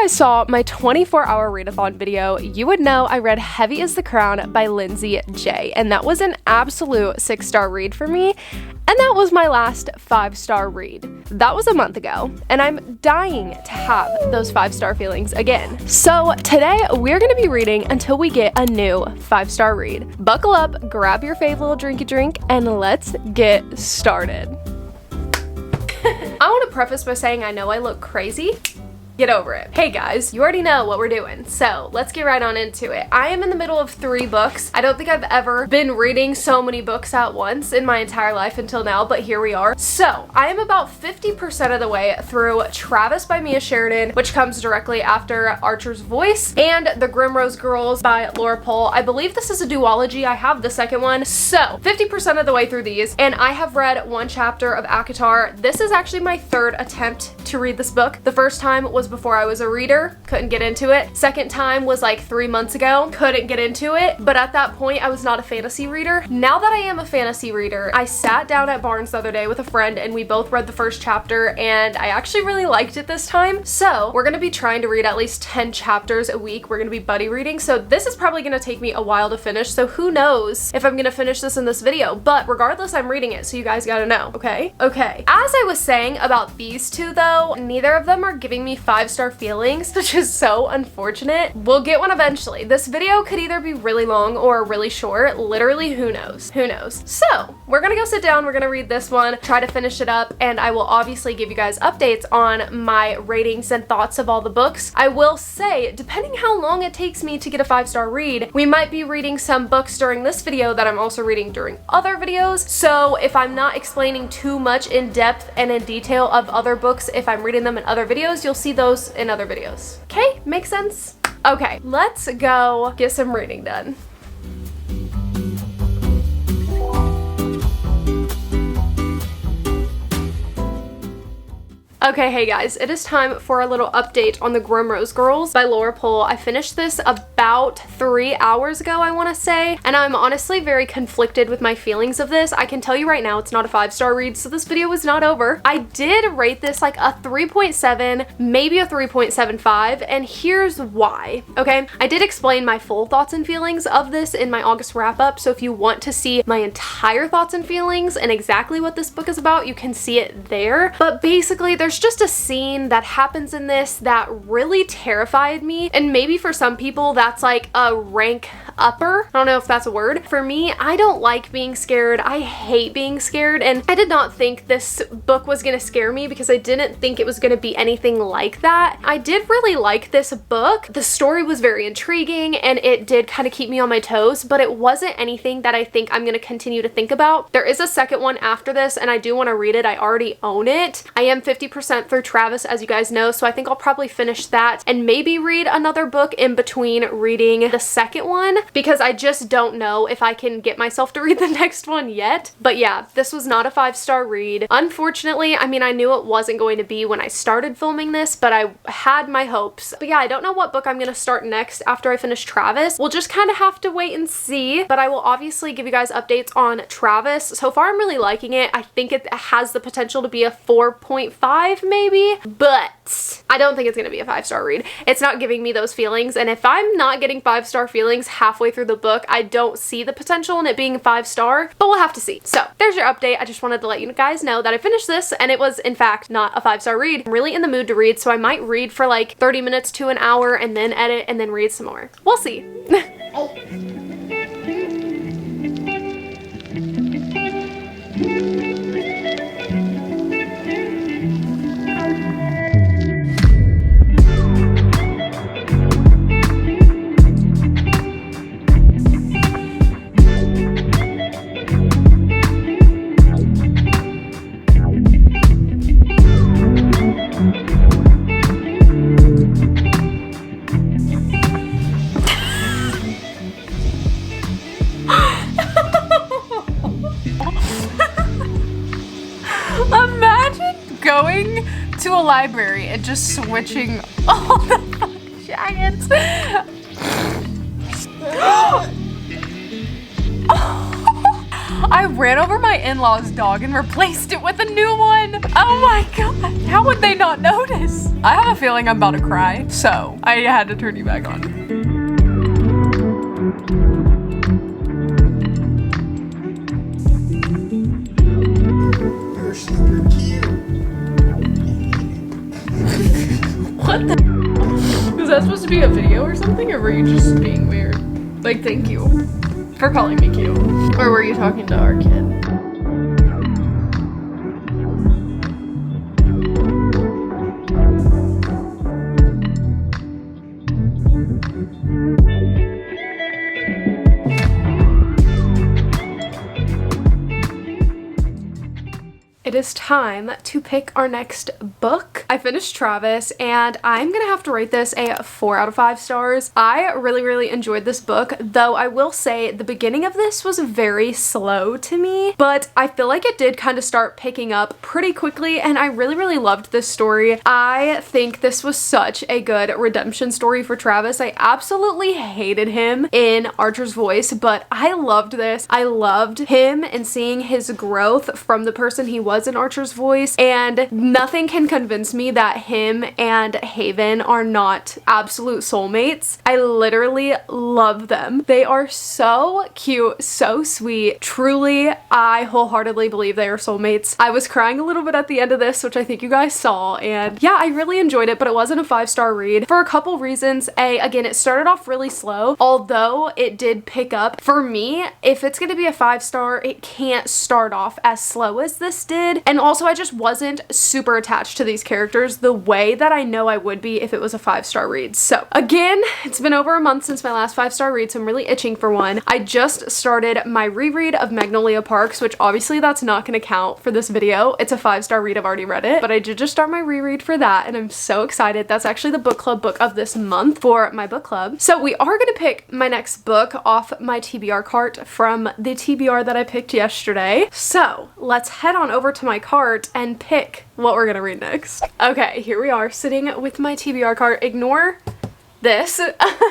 guys saw my 24-hour readathon video, you would know I read Heavy as the Crown by Lindsay J, and that was an absolute 6-star read for me, and that was my last 5-star read. That was a month ago, and I'm dying to have those 5-star feelings again. So today we're gonna be reading until we get a new 5-star read. Buckle up, grab your fave little drinky drink, and let's get started. I want to preface by saying I know I look crazy. Get over it. Hey guys, you already know what we're doing, so let's get right on into it. I am in the middle of 3 books. I don't think I've ever been reading so many books at once in my entire life until now, but here we are. So I am about 50% of the way through Travis by Mia Sheridan, which comes directly after Archer's Voice, and The Grimrose Girls by Laura Pohl. I believe this is a duology. I have the second one. So 50% of the way through these, and I have read 1 chapter of ACOTAR. This is actually my 3rd attempt to read this book. The first time was before I was a reader, couldn't get into it. Second time was like 3 months ago, couldn't get into it, but at that point I was not a fantasy reader. Now that I am a fantasy reader, I sat down at Barnes the other day with a friend and we both read the first chapter, and I actually really liked it this time. So we're gonna be trying to read at least 10 chapters a week. We're gonna be buddy reading, so this is probably gonna take me a while to finish, so who knows if I'm gonna finish this in this video, but regardless, I'm reading it, so you guys gotta know, okay? Okay, as I was saying about these two though, neither of them are giving me 5-star feelings, which is so unfortunate. We'll get one eventually. This video could either be really long or really short. Literally, who knows? Who knows? So we're gonna go sit down, we're gonna read this one, try to finish it up, and I will obviously give you guys updates on my ratings and thoughts of all the books. I will say, depending how long it takes me to get a 5-star read, we might be reading some books during this video that I'm also reading during other videos. So if I'm not explaining too much in depth and in detail of other books, if I'm reading them in other videos, you'll see those in other videos. Okay, makes sense? Okay, let's go get some reading done. Okay, hey guys, it is time for a little update on The Grimrose Girls by Laura Pohl. I finished this about 3 hours ago, I want to say, and I'm honestly very conflicted with my feelings of this. I can tell you right now it's not a 5-star read, so this video is not over. I did rate this like a 3.7, maybe a 3.75, and here's why, okay? I did explain my full thoughts and feelings of this in my August wrap-up, so if you want to see my entire thoughts and feelings and exactly what this book is about, you can see it there. But basically, there's just a scene that happens in this that really terrified me, and maybe for some people that's like a rank upper. I don't know if that's a word. For me, I don't like being scared. I hate being scared, and I did not think this book was gonna scare me because I didn't think it was gonna be anything like that. I did really like this book. The story was very intriguing and it did kind of keep me on my toes, but it wasn't anything that I think I'm gonna continue to think about. There is a second one after this and I do want to read it. I already own it. I am 50% through Travis, as you guys know, so I think I'll probably finish that and maybe read another book in between reading the second one, because I just don't know if I can get myself to read the next one yet. But yeah, this was not a 5-star read. Unfortunately, I mean, I knew it wasn't going to be when I started filming this, but I had my hopes. But yeah, I don't know what book I'm gonna start next after I finish Travis. We'll just kind of have to wait and see, but I will obviously give you guys updates on Travis. So far, I'm really liking it. I think it has the potential to be a 4.5 maybe, but I don't think it's gonna be a 5-star read. It's not giving me those feelings, and if I'm not getting 5-star feelings halfway through the book, I don't see the potential in it being 5-star, but we'll have to see. So there's your update. I just wanted to let you guys know that I finished this and it was in fact not a 5-star read. I'm really in the mood to read, so I might read for like 30 minutes to an hour and then edit and then read some more. We'll see. Going to a library and just switching all the fucking jackets. I ran over my in-laws' dog and replaced it with a new one. Oh my god. How would they not notice? I have a feeling I'm about to cry, so I had to turn you back on. You're super cute. What the? Was that supposed to be a video or something, or were you just being weird? Like, thank you for calling me cute. Or were you talking to our kid? It is time to pick our next book. I finished Travis and I'm gonna have to rate this a 4 out of 5 stars. I really enjoyed this book, though I will say the beginning of this was very slow to me, but I feel like it did kind of start picking up pretty quickly and I really loved this story. I think this was such a good redemption story for Travis. I absolutely hated him in Archer's Voice, but I loved this. I loved him and seeing his growth from the person he was in Archer's Voice, and nothing can convince me that him and Haven are not absolute soulmates. I literally love them. They are so cute, so sweet. Truly, I wholeheartedly believe they are soulmates. I was crying a little bit at the end of this, which I think you guys saw, and yeah, I really enjoyed it, but it wasn't a 5-star read for a couple reasons. Again, it started off really slow, although it did pick up. For me, if it's gonna be a 5-star, it can't start off as slow as this did. And also I just wasn't super attached to these characters the way that I know I would be if it was a 5-star read. So again, it's been over a month since my last 5-star read, so I'm really itching for one. I just started my reread of Magnolia Parks, which obviously that's not going to count for this video. It's a 5-star read, I've already read it, but I did just start my reread for that and I'm so excited. That's actually the book club book of this month for my book club. So we are going to pick my next book off my TBR cart from the TBR that I picked yesterday. So let's head on over to my cart and pick what we're gonna read next. Okay, here we are sitting with my TBR cart. Ignore this.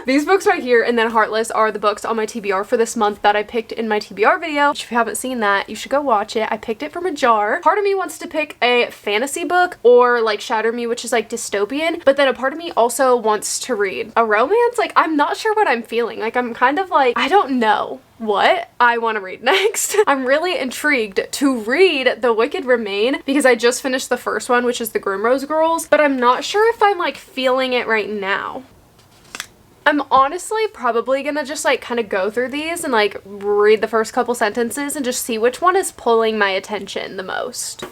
These books right here and then Heartless are the books on my TBR for this month that I picked in my TBR video. If you haven't seen that, you should go watch it. I picked it from a jar. Part of me wants to pick a fantasy book or like Shatter Me, which is like dystopian, but then a part of me also wants to read a romance. Like, I'm not sure what I'm feeling. Like, I'm kind of like, I don't know what I want to read next. I'm really intrigued to read The Wicked Remain because I just finished the first one, which is the Grimrose Girls, but I'm not sure if I'm like feeling it right now. I'm honestly probably gonna just like kind of go through these and like read the first couple sentences and just see which one is pulling my attention the most.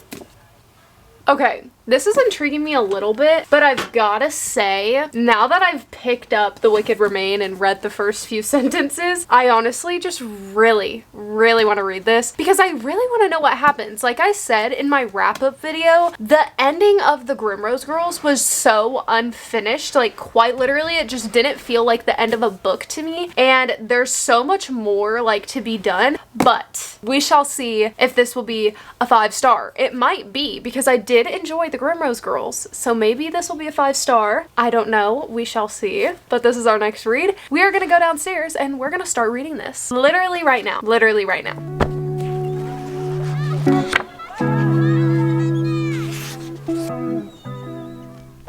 Okay, this is intriguing me a little bit, but I've gotta say, now that I've picked up The Wicked Remain and read the first few sentences, I honestly just really want to read this because I really want to know what happens. Like I said in my wrap-up video, the ending of the Grimrose Girls was so unfinished. Like, quite literally, it just didn't feel like the end of a book to me, and there's so much more like to be done, but we shall see if this will be a 5-star. It might be, because I did enjoy the Grimrose Girls, so maybe this will be a 5-star. I don't know, we shall see. But this is our next read. We are gonna go downstairs and we're gonna start reading this literally right now. Literally right now.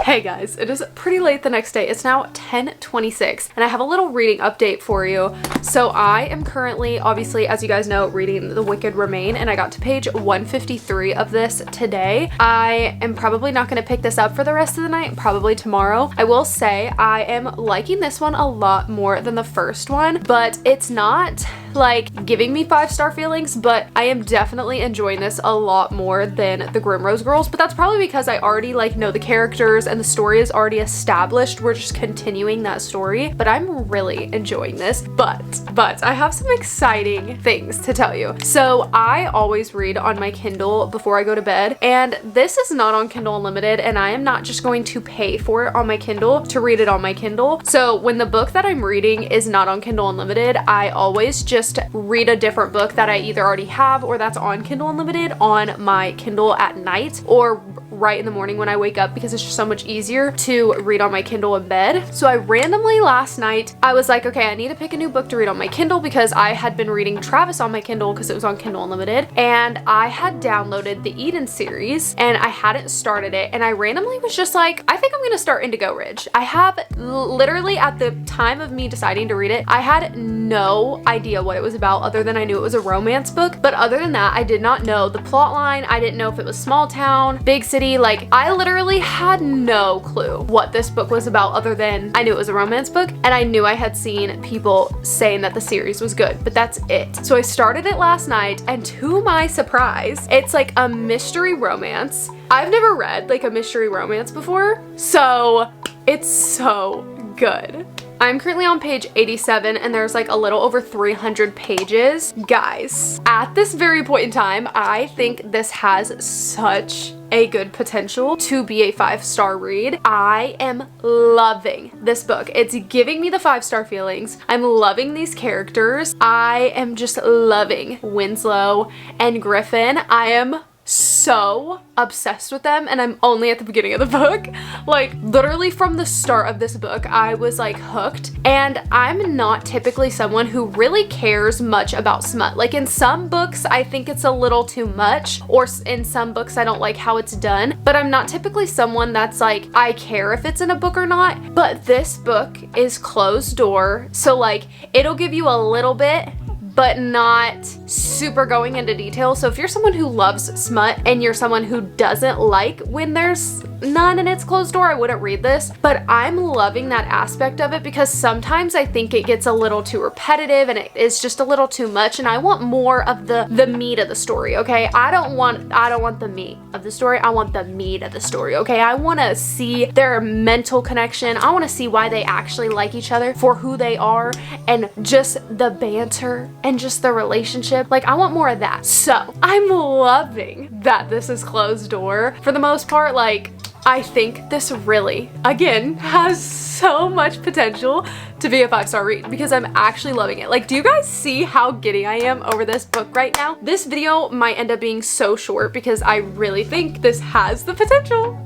Hey guys, it is pretty late the next day. It's now 10:26 and I have a little reading update for you. So I am currently, obviously, as you guys know, reading The Wicked Remain, and I got to page 153 of this today. I am probably not going to pick this up for the rest of the night, probably tomorrow. I will say I am liking this one a lot more than the first one, but it's not like giving me 5-star feelings, but I am definitely enjoying this a lot more than the Grimrose Girls, but that's probably because I already like know the characters and the story is already established. We're just continuing that story, but I'm really enjoying this. But I have some exciting things to tell you. So I always read on my Kindle before I go to bed, and this is not on Kindle Unlimited, and I am not just going to pay for it on my Kindle to read it on my Kindle. So when the book that I'm reading is not on Kindle Unlimited, I always just read a different book that I either already have or that's on Kindle Unlimited on my Kindle at night, or right in the morning when I wake up because it's just so much easier to read on my Kindle in bed. So I randomly last night, I was like, okay, I need to pick a new book to read on my Kindle because I had been reading Travis on my Kindle because it was on Kindle Unlimited, and I had downloaded the Eden series and I hadn't started it, and I randomly was just like, I think I'm gonna start Indigo Ridge. I have literally, at the time of me deciding to read it, I had no idea what it was about other than I knew it was a romance book, but other than that, I did not know the plot line. I didn't know if it was small town, big city, like I literally had no clue what this book was about other than I knew it was a romance book, and I knew I had seen people saying that the series was good, but that's it. So I started it last night, and to my surprise, it's like a mystery romance. I've never read like a mystery romance before, so it's so good. I'm currently on page 87 and there's like a little over 300 pages. Guys, at this very point in time, I think this has such a good potential to be a 5-star read. I am loving this book. It's giving me the 5-star feelings. I'm loving these characters. I am just loving Winslow and Griffin. I am so obsessed with them, and I'm only at the beginning of the book. Like literally from the start of this book, I was like hooked, and I'm not typically someone who really cares much about smut. Like in some books, I think it's a little too much, or in some books, I don't like how it's done, but I'm not typically someone that's like, I care if it's in a book or not. But this book is closed door, so like it'll give you a little bit, but not super going into detail. So if you're someone who loves smut and you're someone who doesn't like when there's none and it's closed door, I wouldn't read this. But I'm loving that aspect of it because sometimes I think it gets a little too repetitive and it is just a little too much, and I want more of the meat of the story, okay? I don't want the meat of the story, I want the meat of the story, okay? I want to see their mental connection. I want to see why they actually like each other for who they are, and just the banter and just the relationship. Like I want more of that. So I'm loving that this is closed door for the most part. Like I think this really, again, has so much potential to be a 5-star read because I'm actually loving it. Like, do you guys see how giddy I am over this book right now? This video might end up being so short because I really think this has the potential.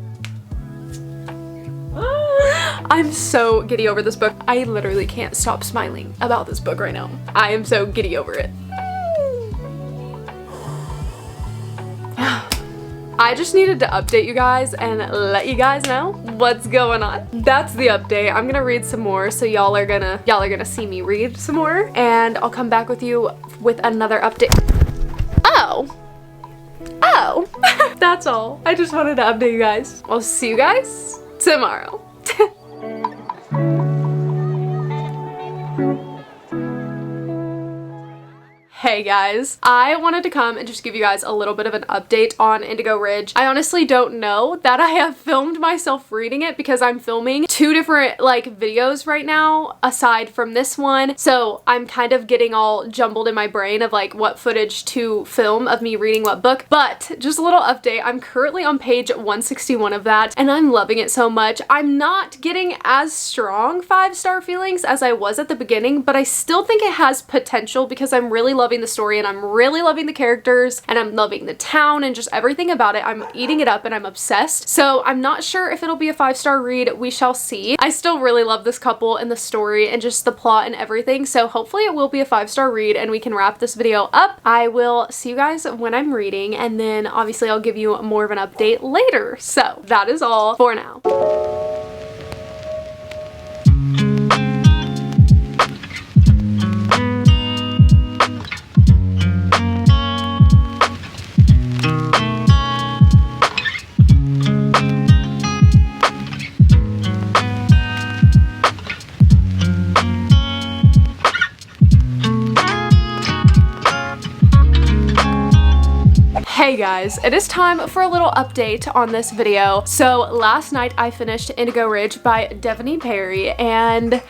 I'm so giddy over this book. I literally can't stop smiling about this book right now. I am so giddy over it. I just needed to update you guys and let you guys know what's going on. That's the update. I'm gonna read some more, so y'all are gonna see me read some more, and I'll come back with you with another update. Oh, that's all. I just wanted to update you guys. I'll see you guys tomorrow. Hey guys, I wanted to come and just give you guys a little bit of an update on Indigo Ridge. I honestly don't know that I have filmed myself reading it because I'm filming 2 different like videos right now aside from this one. So I'm kind of getting all jumbled in my brain of like what footage to film of me reading what book. But just a little update, I'm currently on page 161 of that and I'm loving it so much. I'm not getting as strong 5-star feelings as I was at the beginning, but I still think it has potential because I'm really loving the story and I'm really loving the characters and I'm loving the town and just everything about it. I'm eating it up and I'm obsessed. So I'm not sure if it'll be a 5-star read. We shall see. I still really love this couple and the story and just the plot and everything. So hopefully it will be a 5-star read and we can wrap this video up. I will see you guys when I'm reading, and then obviously I'll give you more of an update later. So that is all for now. Hey guys, it is time for a little update on this video. So last night I finished Indigo Ridge by Devony Perry, and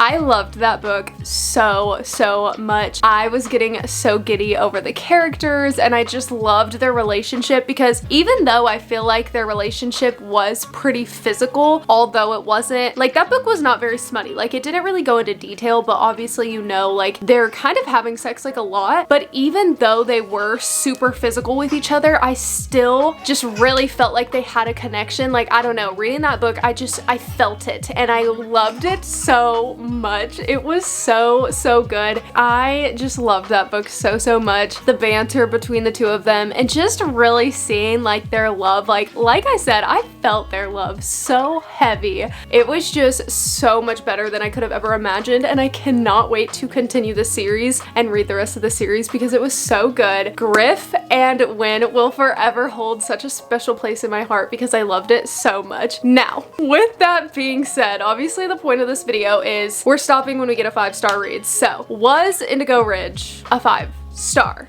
I loved that book so much. I was getting so giddy over the characters, and I just loved their relationship, because even though I feel like their relationship was pretty physical, although it wasn't, like, that book was not very smutty. Like, it didn't really go into detail, but obviously, you know, like, they're kind of having sex like a lot, but even though they were super physical with each other, I still just really felt like they had a connection. Like, I don't know, reading that book, I felt it, and I loved it so much. It was so good. I just loved that book so much. The banter between the two of them, and just really seeing like their love, like I said, I felt their love so heavy. It was just so much better than I could have ever imagined, and I cannot wait to continue the series and read the rest of the series because it was so good. Griff and Win will forever hold such a special place in my heart because I loved it so much. Now, with that being said, obviously the point of this video is we're stopping when we get a 5-star read. So, was Indigo Ridge a 5-star?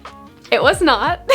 It was not.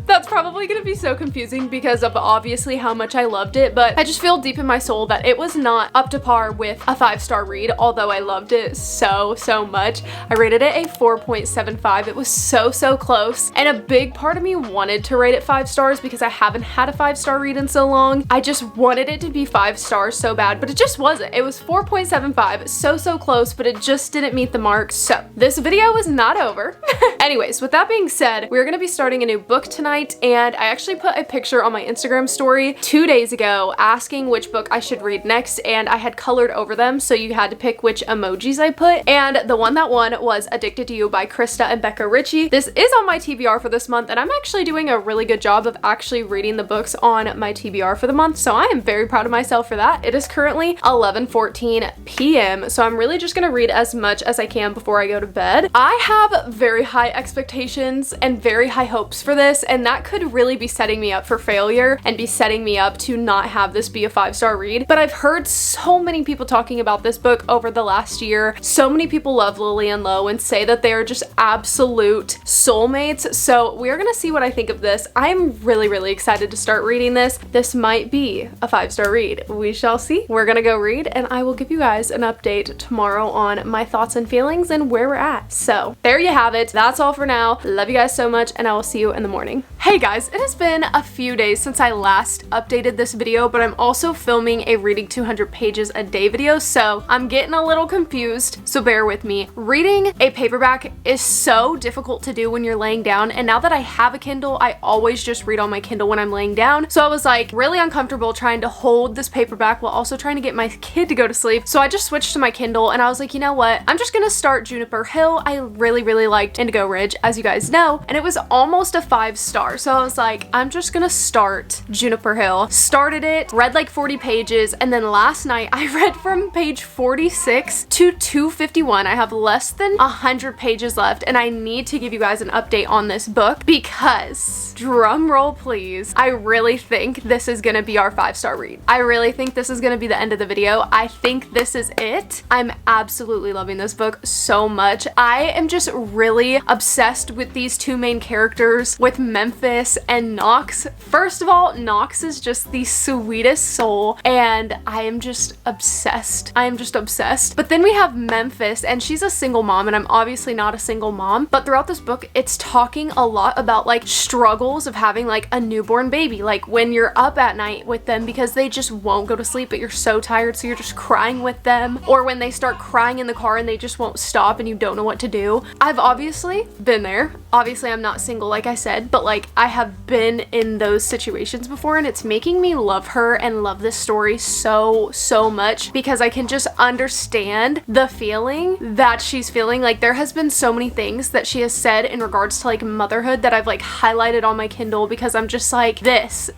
That's probably gonna be so confusing because of obviously how much I loved it, but I just feel deep in my soul that it was not up to par with a 5-star read, although I loved it so much. I rated it a 4.75. It was so close, and a big part of me wanted to rate it 5 stars because I haven't had a 5-star read in so long. I just wanted it to be 5 stars so bad, but it just wasn't. It was 4.75, so close, but it just didn't meet the mark. So this video is not over. Anyways, with that being said, we're gonna be starting a new book tonight, and I actually put a picture on my Instagram story 2 days ago asking which book I should read next, and I had colored over them, so you had to pick which emojis I put, and the one that won was Addicted to You by Krista and Becca Ritchie. This is on my TBR for this month, and I'm actually doing a really good job of actually reading the books on my TBR for the month, so I am very proud of myself for that. It is currently 11:14 p.m., so I'm really just gonna read as much as I can before I go to bed. I have very high expectations and very high hopes for this, and that could really be setting me up for failure and be setting me up to not have this be a 5-star read. But I've heard so many people talking about this book over the last year. So many people love Lily and Lo and say that they are just absolute soulmates. So we're gonna see what I think of this. I'm really excited to start reading this. This might be a 5-star read. We shall see. We're gonna go read, and I will give you guys an update tomorrow on my thoughts and feelings and where we're at. So there you have it. That's all for now. Love you guys so much, and I will see you in the morning. Hey guys, it has been a few days since I last updated this video, but I'm also filming a reading 200 pages a day video, so I'm getting a little confused, so bear with me. Reading a paperback is so difficult to do when you're laying down, and now that I have a Kindle, I always just read on my Kindle when I'm laying down, so I was like really uncomfortable trying to hold this paperback while also trying to get my kid to go to sleep, so I just switched to my Kindle, and I was like, you know what, I'm just gonna start Juniper Hill. I really liked Indigo Ridge, as you guys know, and it was almost a 5-star, so I was like, I'm just gonna start Juniper Hill. Started it, read like 40 pages, and then last night I read from page 46 to 251. I have less than 100 pages left, and I need to give you guys an update on this book because, drum roll please, I really think this is gonna be our 5-star read. I really think this is gonna be the end of the video. I think this is it. I'm absolutely loving this book so much. I am just really obsessed with these two main characters, with Memphis and Knox. First of all, Knox is just the sweetest soul, and I am just obsessed. I am just obsessed. But then we have Memphis, and she's a single mom, and I'm obviously not a single mom, but throughout this book, it's talking a lot about like struggles of having like a newborn baby, like when you're up at night with them because they just won't go to sleep, but you're so tired, so you're just crying with them, or when they start crying in the car and they just won't stop and you don't know what to do. I've obviously been there. Obviously, I'm not single, like I said, but like I have been in those situations before, and it's making me love her and love this story so much because I can just understand the feeling that she's feeling. Like, there has been so many things that she has said in regards to like motherhood that I've like highlighted on my Kindle because I'm just like, this.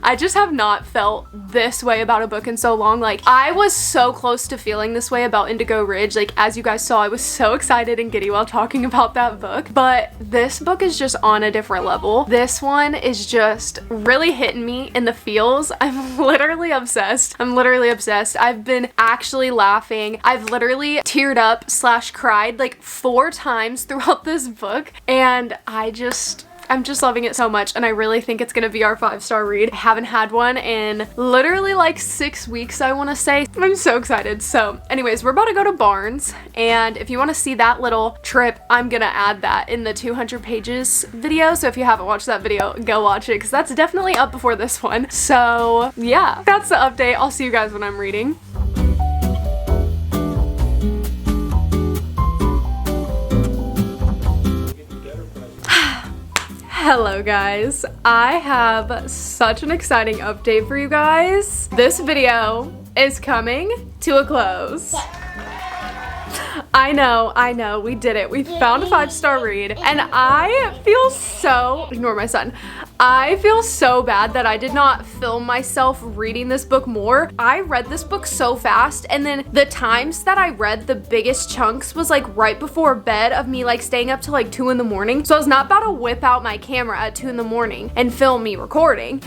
I just have not felt this way about a book in so long. Like, I was so close to feeling this way about Indigo Ridge. Like, as you guys saw, I was so excited and giddy while talking about that book, but this book is just on a different level. This one is just really hitting me in the feels. I'm literally obsessed. I've been actually laughing. I've literally teared up / cried like 4 times throughout this book, and I just I'm just loving it so much, and I really think it's gonna be our 5-star read. I haven't had one in literally like 6 weeks, I wanna say. I'm so excited. So anyways, we're about to go to Barnes, and if you wanna see that little trip, I'm gonna add that in the 200 pages video. So if you haven't watched that video, go watch it, because that's definitely up before this one. So yeah, that's the update. I'll see you guys when I'm reading. Hello guys, I have such an exciting update for you guys. This video is coming to a close. I know, we did it. We found a 5-star read, and I feel so, ignore my son. I feel so bad that I did not film myself reading this book more. I read this book so fast, and then the times that I read the biggest chunks was like right before bed of me like staying up till like 2 in the morning. So I was not about to whip out my camera at 2 in the morning and film me recording.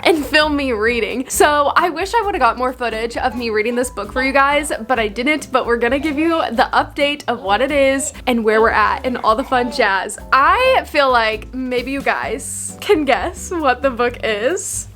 And film me reading. So I wish I would have got more footage of me reading this book for you guys, but I didn't. But we're gonna give you the update of what it is and where we're at and all the fun jazz. I feel like maybe you guys can guess what the book is.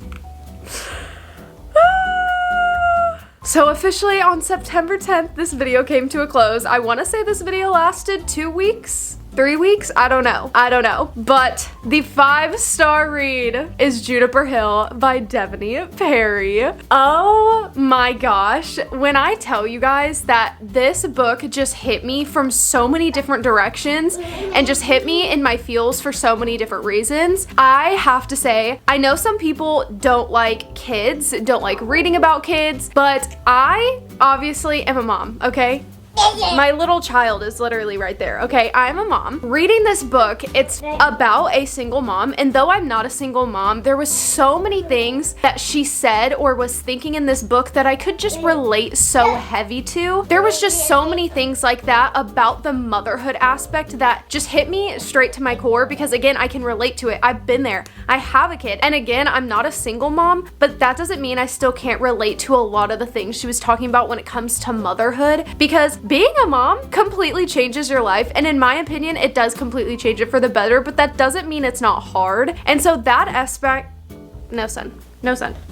So officially on September 10th, this video came to a close. I wanna say this video lasted 2 weeks. 3 weeks? I don't know. But the 5-star read is Juniper Hill by Devoney Perry. Oh my gosh. When I tell you guys that this book just hit me from so many different directions and just hit me in my feels for so many different reasons, I have to say, I know some people don't like kids, don't like reading about kids, but I obviously am a mom, okay? My little child is literally right there, okay? I'm a mom. Reading this book, it's about a single mom, and though I'm not a single mom, there was so many things that she said or was thinking in this book that I could just relate so heavy to. There was just so many things like that about the motherhood aspect that just hit me straight to my core, because again, I can relate to it. I've been there. I have a kid. And again, I'm not a single mom, but that doesn't mean I still can't relate to a lot of the things she was talking about when it comes to motherhood, because being a mom completely changes your life, and in my opinion, it does completely change it for the better, but that doesn't mean it's not hard. And so that aspect, no son.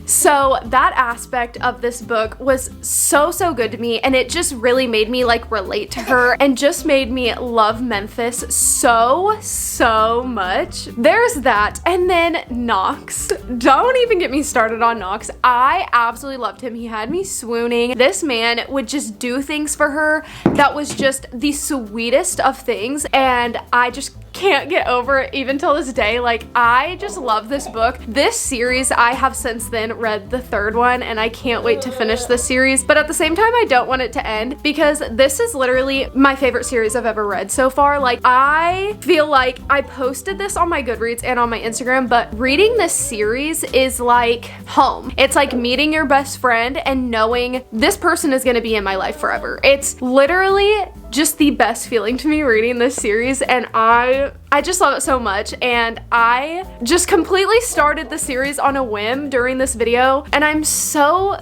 So that aspect of this book was so good to me, and it just really made me like relate to her and just made me love Memphis so much. There's that. And then Knox. Don't even get me started on Knox. I absolutely loved him. He had me swooning. This man would just do things for her that was just the sweetest of things, and I just can't get over it even till this day. Like, I just love this book. This series, I have since then read the 3rd one, and I can't wait to finish this series, but at the same time, I don't want it to end, because this is literally my favorite series I've ever read so far. Like, I feel like I posted this on my Goodreads and on my Instagram, but reading this series is like home. It's like meeting your best friend and knowing this person is gonna be in my life forever. It's literally just the best feeling to me reading this series, and I just love it so much. And I just completely started the series on a whim during this video, and I'm so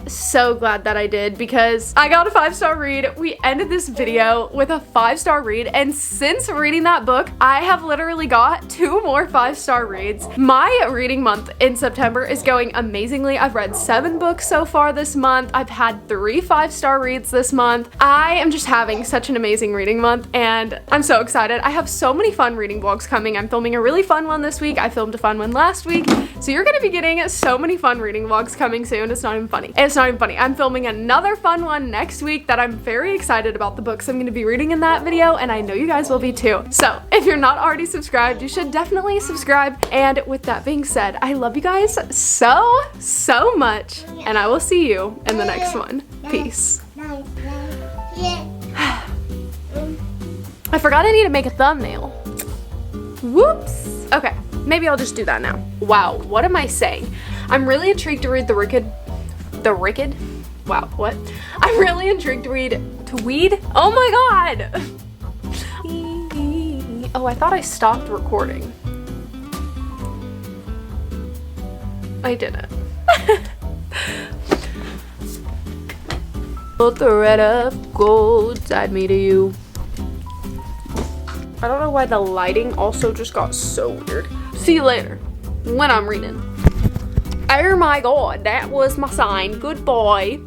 glad that I did, because I got a 5-star read. We ended this video with a 5-star read, and since reading that book, I have literally got 2 more 5-star reads. My reading month in September is going amazingly. I've read 7 books so far this month. I've had 3 5-star reads this month. I am just having such an amazing reading month, and I'm so excited. I have so many fun reading vlogs coming. I'm filming a really fun one this week. I filmed a fun one last week. So you're gonna be getting so many fun reading vlogs coming soon. It's not even funny. I'm filming another fun one next week that I'm very excited about the books I'm gonna be reading in that video, and I know you guys will be too. So if you're not already subscribed, you should definitely subscribe. And with that being said, I love you guys so much, and I will see you in the next one. Peace. I forgot I need to make a thumbnail. Whoops. Okay, maybe I'll just do that now. Wow, what am I saying? I'm really intrigued to read the Wicked? Wow, what? I'm really intrigued to read Oh my god! Oh, I thought I stopped recording. I didn't. The thread of gold tied me to you. I don't know why the lighting also just got so weird. See you later when I'm reading. Oh my god, that was my sign. Goodbye.